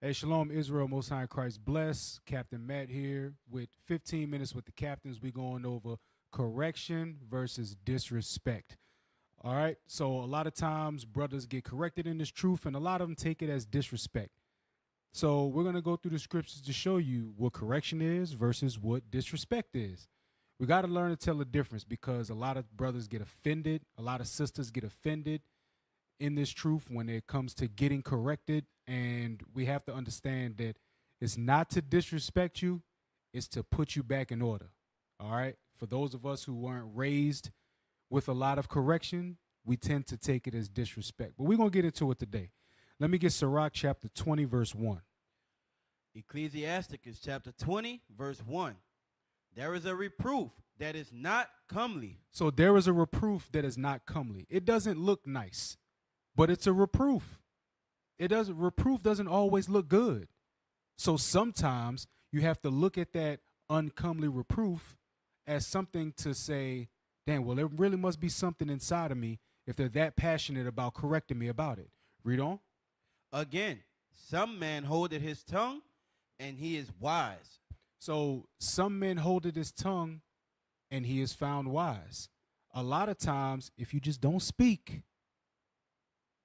Hey, Shalom, Israel, Most High in Christ bless. Captain Matt here with 15 minutes with the captains. We're going over correction versus disrespect. All right. So a lot of times brothers get corrected in this truth, and a lot of them take it as disrespect. So we're going to go through the scriptures to show you what correction is versus what disrespect is. We got to learn to tell the difference because a lot of brothers get offended. A lot of sisters get offended in this truth when it comes to getting corrected. And we have to understand that it's not to disrespect you, it's to put you back in order. All right. For those of us who weren't raised with a lot of correction, we tend to take it as disrespect. But we're going to get into it today. Let me get Sirach chapter 20, verse 1. Ecclesiasticus chapter 20, verse 1. There is a reproof that is not comely. So there is a reproof that is not comely. It doesn't look nice, but it's a reproof. Reproof doesn't always look good. So sometimes you have to look at that uncomely reproof as something to say, damn, well, there really must be something inside of me if they're that passionate about correcting me about it. Read on. Again, some man holdeth his tongue, and he is wise. So some men holdeth his tongue, and he is found wise. A lot of times, if you just don't speak,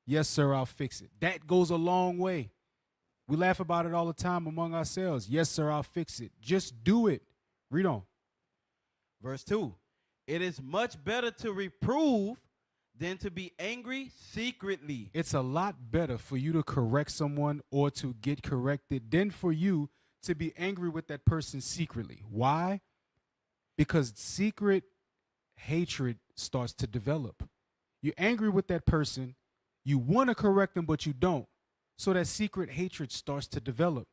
yes, sir, I'll fix it. That goes a long way. We laugh about it all the time among ourselves. Yes, sir, I'll fix it. Just do it. Read on. Verse 2. It is much better to reprove than to be angry secretly. It's a lot better for you to correct someone or to get corrected than for you to be angry with that person secretly. Why? Because secret hatred starts to develop. You're angry with that person. You want to correct them, but you don't. So that secret hatred starts to develop.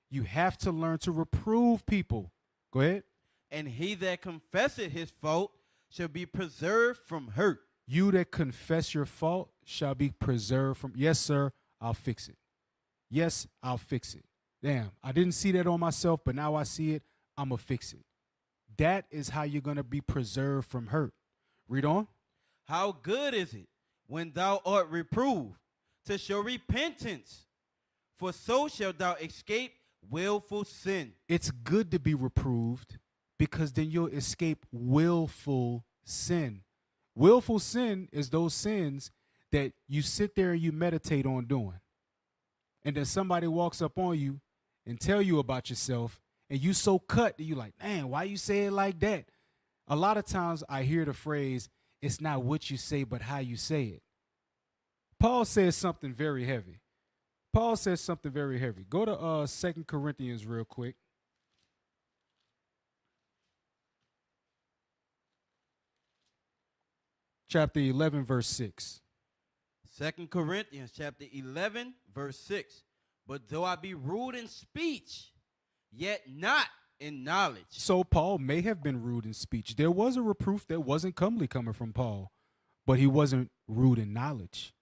You have to learn to reprove people. Go ahead. And he that confesseth his fault shall be preserved from hurt. You that confess your fault shall be preserved from. Yes, sir, I'll fix it. Yes, I'll fix it. Damn, I didn't see that on myself, but now I see it. I'm going to fix it. That is how you're going to be preserved from hurt. Read on. How good is it when thou art reproved to show repentance, for so shalt thou escape willful sin. It's good to be reproved because then you'll escape willful sin. Willful sin is those sins that you sit there and you meditate on doing. And then somebody walks up on you and tell you about yourself, and you so cut that you like, man, why you say it like that? A lot of times I hear the phrase, it's not what you say, but how you say it. Paul says something very heavy. Paul says something very heavy. Go to 2 Corinthians real quick. Chapter 11, verse 6. 2 Corinthians chapter 11, verse 6. But though I be rude in speech, yet not in knowledge. So Paul may have been rude in speech. There was a reproof that wasn't comely coming from Paul, but he wasn't rude in knowledge.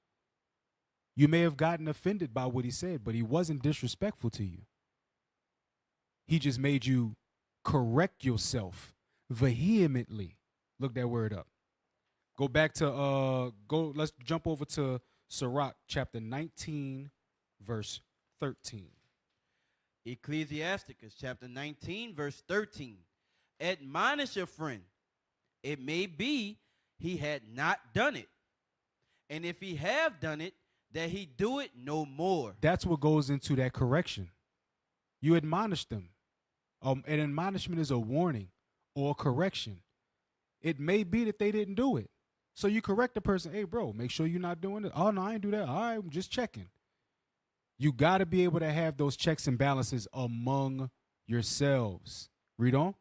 You may have gotten offended by what he said, but he wasn't disrespectful to you. He just made you correct yourself vehemently. Look that word up. Go back to, let's jump over to Sirach chapter 19, verse 13. Ecclesiasticus chapter 19, verse 13. Admonish a friend. It may be he had not done it. And if he have done it, that he do it no more. That's what goes into that correction. You admonish them. An admonishment is a warning or a correction. It may be that they didn't do it. So you correct the person, hey, bro, make sure you're not doing it. Oh, no, I ain't do that. All right, I'm just checking. You got to be able to have those checks and balances among yourselves. Read on.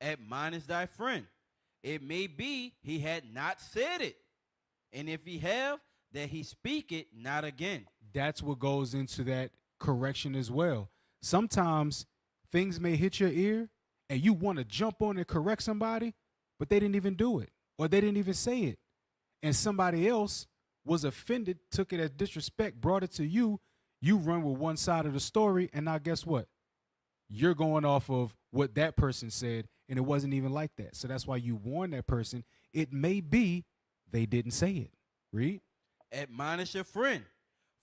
Admonish thy friend. It may be he had not said it. And if he have, that he speak it not again. That's what goes into that correction as well. Sometimes things may hit your ear and you want to jump on and correct somebody, but they didn't even do it or they didn't even say it. And somebody else was offended, took it as disrespect, brought it to you. You run with one side of the story, and now guess what? You're going off of what that person said, and it wasn't even like that. So that's why you warn that person. It may be they didn't say it. Read. Admonish a friend,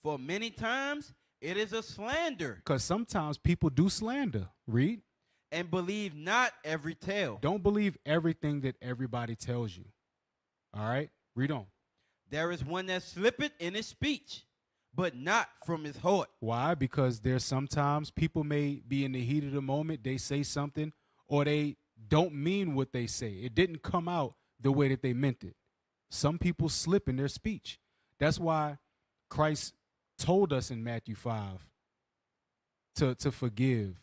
for many times It is a slander. Because sometimes people do slander. Read. And believe not every tale. Don't believe everything that everybody tells you. All right? Read on. There is one that slippeth in his speech, but not from his heart. Why? Because there's sometimes people may be in the heat of the moment, they say something, or they don't mean what they say. It didn't come out the way that they meant it. Some people slip in their speech. That's why Christ told us in Matthew 5 to forgive.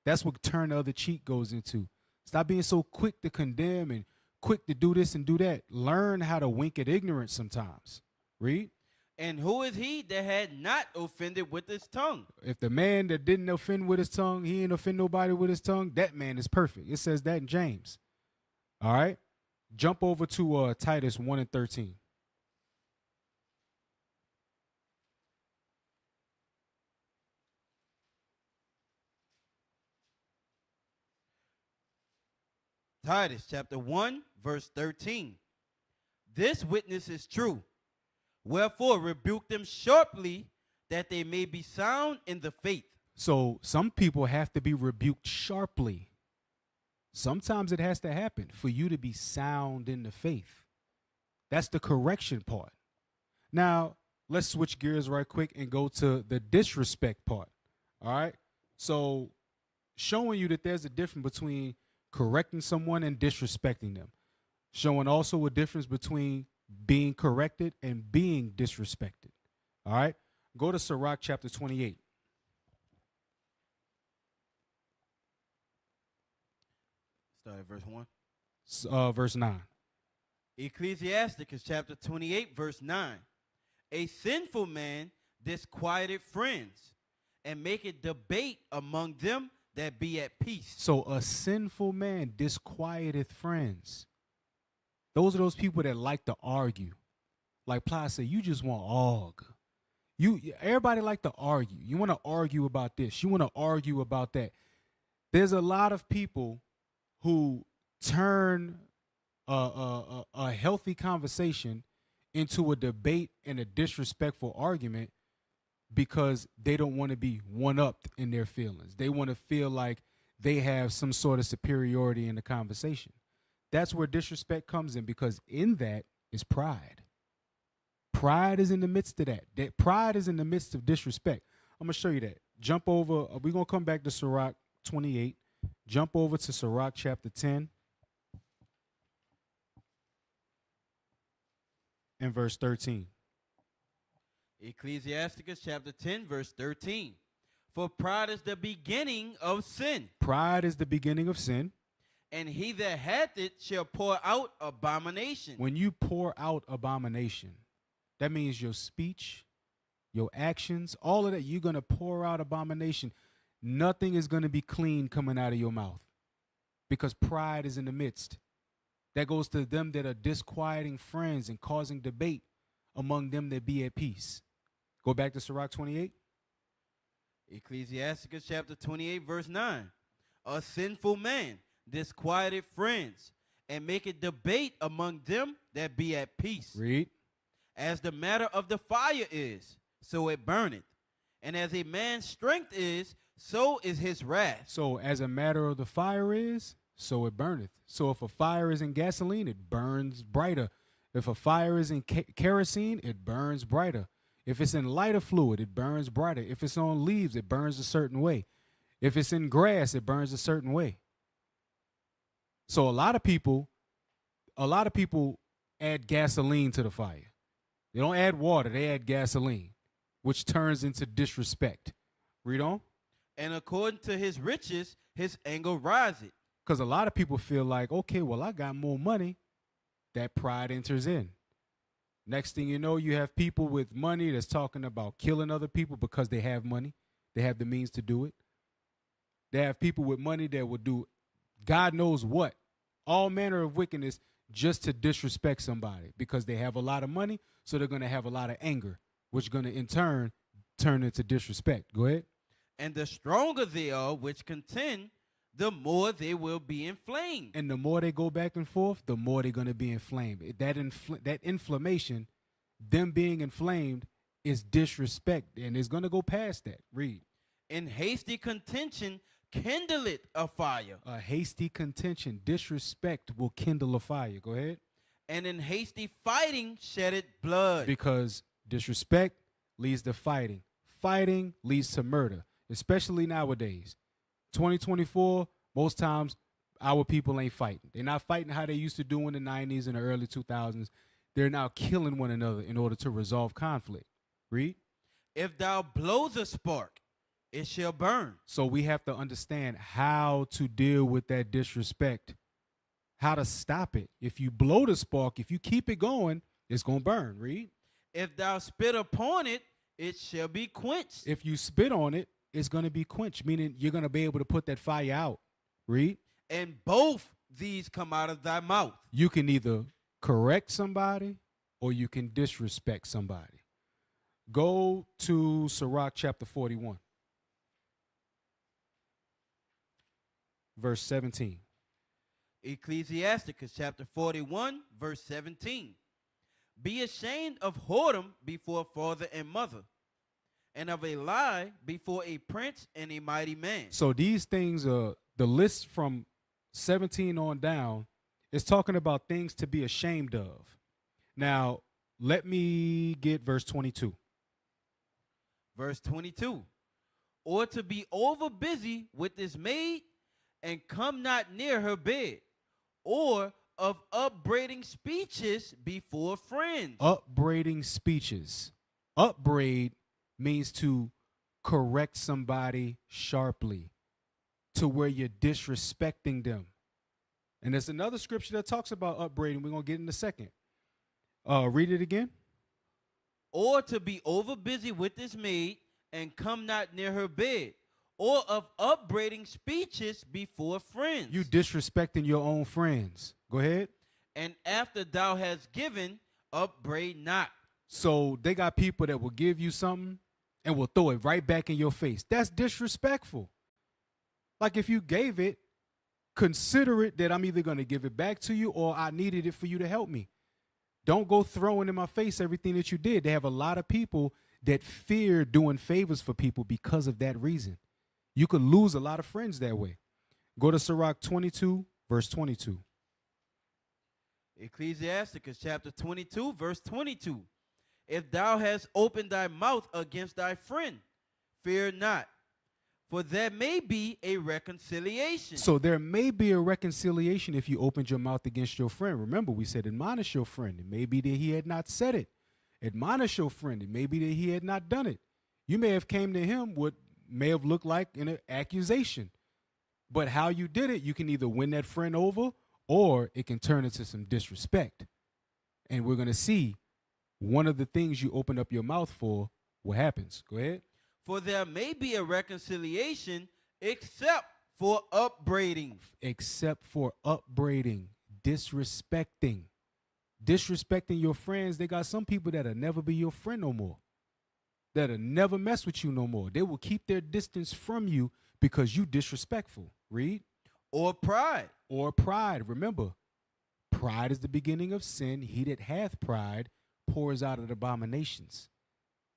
That's what turn the other cheek goes into. Stop being so quick to condemn and quick to do this and do that. Learn how to wink at ignorance sometimes. Read. And who is he that had not offended with his tongue? If the man that didn't offend with his tongue, he ain't offend nobody with his tongue, that man is perfect. It says that in James. All right? Jump over to Titus 1 and 13. Titus chapter 1, verse 13. This witness is true. Wherefore rebuke them sharply, that they may be sound in the faith. So some people have to be rebuked sharply. Sometimes it has to happen for you to be sound in the faith. That's the correction part. Now, let's switch gears right quick and go to the disrespect part. All right? So showing you that there's a difference between correcting someone and disrespecting them. Showing also a difference between being corrected and being disrespected. All right? Go to Sirach chapter 28. Start at verse 1. Verse 9. Ecclesiasticus chapter 28, verse 9. A sinful man disquieted friends, and maketh debate among them that be at peace. So a sinful man disquieteth friends. Those are those people that like to argue. Like Ply said, you just want to argue. Everybody like to argue. You want to argue about this. You want to argue about that. There's a lot of people who turn a healthy conversation into a debate and a disrespectful argument because they don't want to be one-upped in their feelings. They want to feel like they have some sort of superiority in the conversation. That's where disrespect comes in, because in that is pride. Pride is in the midst of that. Pride is in the midst of disrespect. I'm going to show you that. Jump over. We're going to come back to Sirach 28. Jump over to Sirach chapter 10 and verse 13. Ecclesiasticus chapter 10, verse 13. For pride is the beginning of sin. Pride is the beginning of sin. And he that hath it shall pour out abomination. When you pour out abomination, that means your speech, your actions, all of that, you're going to pour out abomination. Nothing is going to be clean coming out of your mouth because pride is in the midst. That goes to them that are disquieting friends and causing debate among them that be at peace. Go back to Sirach 28. Ecclesiasticus chapter 28, verse 9. A sinful man disquieted friends, and maketh debate among them that be at peace. Read. As the matter of the fire is, so it burneth. And as a man's strength is, so is his wrath. So as a matter of the fire is, so it burneth. So if a fire is in gasoline, it burns brighter. If a fire is in kerosene, it burns brighter. If it's in lighter fluid, it burns brighter. If it's on leaves, it burns a certain way. If it's in grass, it burns a certain way. So a lot of people add gasoline to the fire. They don't add water, they add gasoline, which turns into disrespect. Read on. And according to his riches, his anger riseth. Because a lot of people feel like, okay, well, I got more money. That pride enters in. Next thing you know, you have people with money that's talking about killing other people because they have money. They have the means to do it. They have people with money that will do God knows what, all manner of wickedness just to disrespect somebody because they have a lot of money, so they're going to have a lot of anger, which is going to in turn turn into disrespect. Go ahead. And the stronger they are which contend, the more they will be inflamed. And the more they go back and forth, the more they're going to be inflamed. That inflammation, them being inflamed, is disrespect, and it's going to go past that. Read. In hasty contention kindleth a fire, A hasty contention, disrespect will kindle a fire. Go ahead. and in hasty fighting sheddeth blood. Because disrespect leads to fighting. Fighting leads to murder, especially nowadays. 2024, most times our people ain't fighting. They're not fighting how they used to do in the 90s and the early 2000s. They're now killing one another in order to resolve conflict. Read. If thou blows a spark, it shall burn. So we have to understand how to deal with that disrespect, how to stop it. If you blow the spark, if you keep it going, it's going to burn. Read. If thou spit upon it, it shall be quenched. If you spit on it, it's going to be quenched, meaning you're going to be able to put that fire out. Read. And both these come out of thy mouth. You can either correct somebody or you can disrespect somebody. Go to Sirach chapter 41, verse 17. Ecclesiasticus chapter 41, verse 17. Be ashamed of whoredom before father and mother, and of a lie before a prince and a mighty man. So these things are the list from 17 on down is talking about things to be ashamed of. Now, let me get verse 22. Verse 22. Or to be over busy with his maid and come not near her bed, or of upbraiding speeches before friends. Upbraiding speeches. Upbraid means to correct somebody sharply to where you're disrespecting them. And there's another scripture that talks about upbraiding. We're going to get in a second. Read it again. Or to be over busy with his maid and come not near her bed, or of upbraiding speeches before friends. You disrespecting your own friends. Go ahead. And after thou hast given, upbraid not. So they got people that will give you something and will throw it right back in your face. That's disrespectful. Like if you gave it, consider it that I'm either going to give it back to you or I needed it for you to help me. Don't go throwing in my face everything that you did. They have a lot of people that fear doing favors for people because of that reason. You could lose a lot of friends that way. Go to Sirach 22, verse 22. Ecclesiasticus chapter 22, verse 22. If thou hast opened thy mouth against thy friend, fear not, for there may be a reconciliation. So there may be a reconciliation if you opened your mouth against your friend. Remember, we said admonish your friend. It may be that he had not said it. Admonish your friend. It may be that he had not done it. You may have came to him with may have looked like an accusation. But how you did it, you can either win that friend over or it can turn into some disrespect. And we're going to see one of the things you open up your mouth for, what happens. Go ahead. For there may be a reconciliation except for upbraiding. Except for upbraiding, disrespecting. Disrespecting your friends. They got some people that'll never be your friend no more. That'll never mess with you no more. They will keep their distance from you because you disrespectful. Read. Or pride. Or pride. Remember, pride is the beginning of sin. He that hath pride pours out of abominations.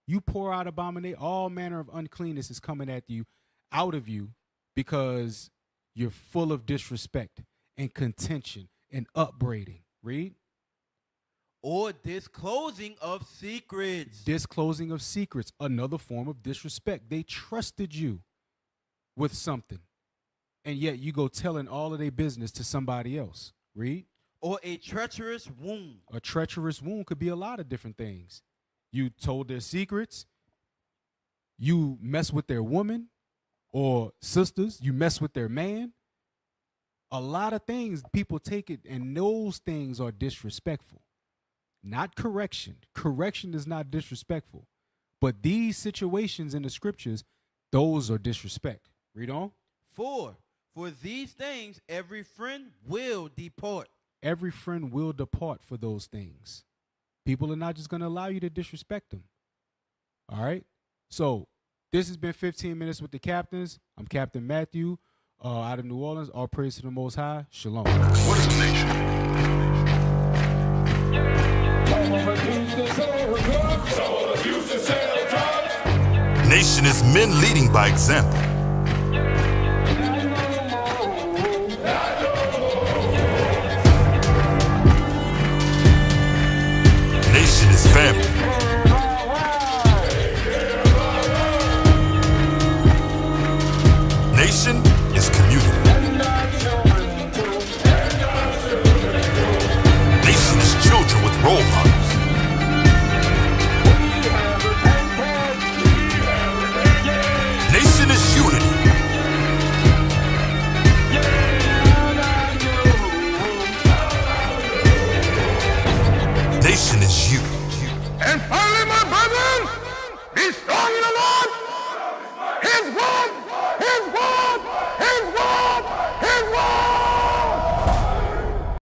You pour out abomination, all manner of uncleanness is coming at you, out of you, because you're full of disrespect and contention and upbraiding. Read. Or disclosing of secrets. Disclosing of secrets, another form of disrespect. They trusted you with something, and yet you go telling all of their business to somebody else. Read. Or a treacherous wound. A treacherous wound could be a lot of different things. You told their secrets. You mess with their woman or sisters. You mess with their man. A lot of things, people take it, and those things are disrespectful. Not correction. Correction is not disrespectful. But these situations in the scriptures, those are disrespect. Read on. For these things every friend will depart. Every friend will depart for those things. People are not just going to allow you to disrespect them. All right? So this has been 15 Minutes with the Captains. I'm Captain Matthew out of New Orleans. All praise to the Most High. Shalom. What is the nation? Someone used to say nation is men leading by example.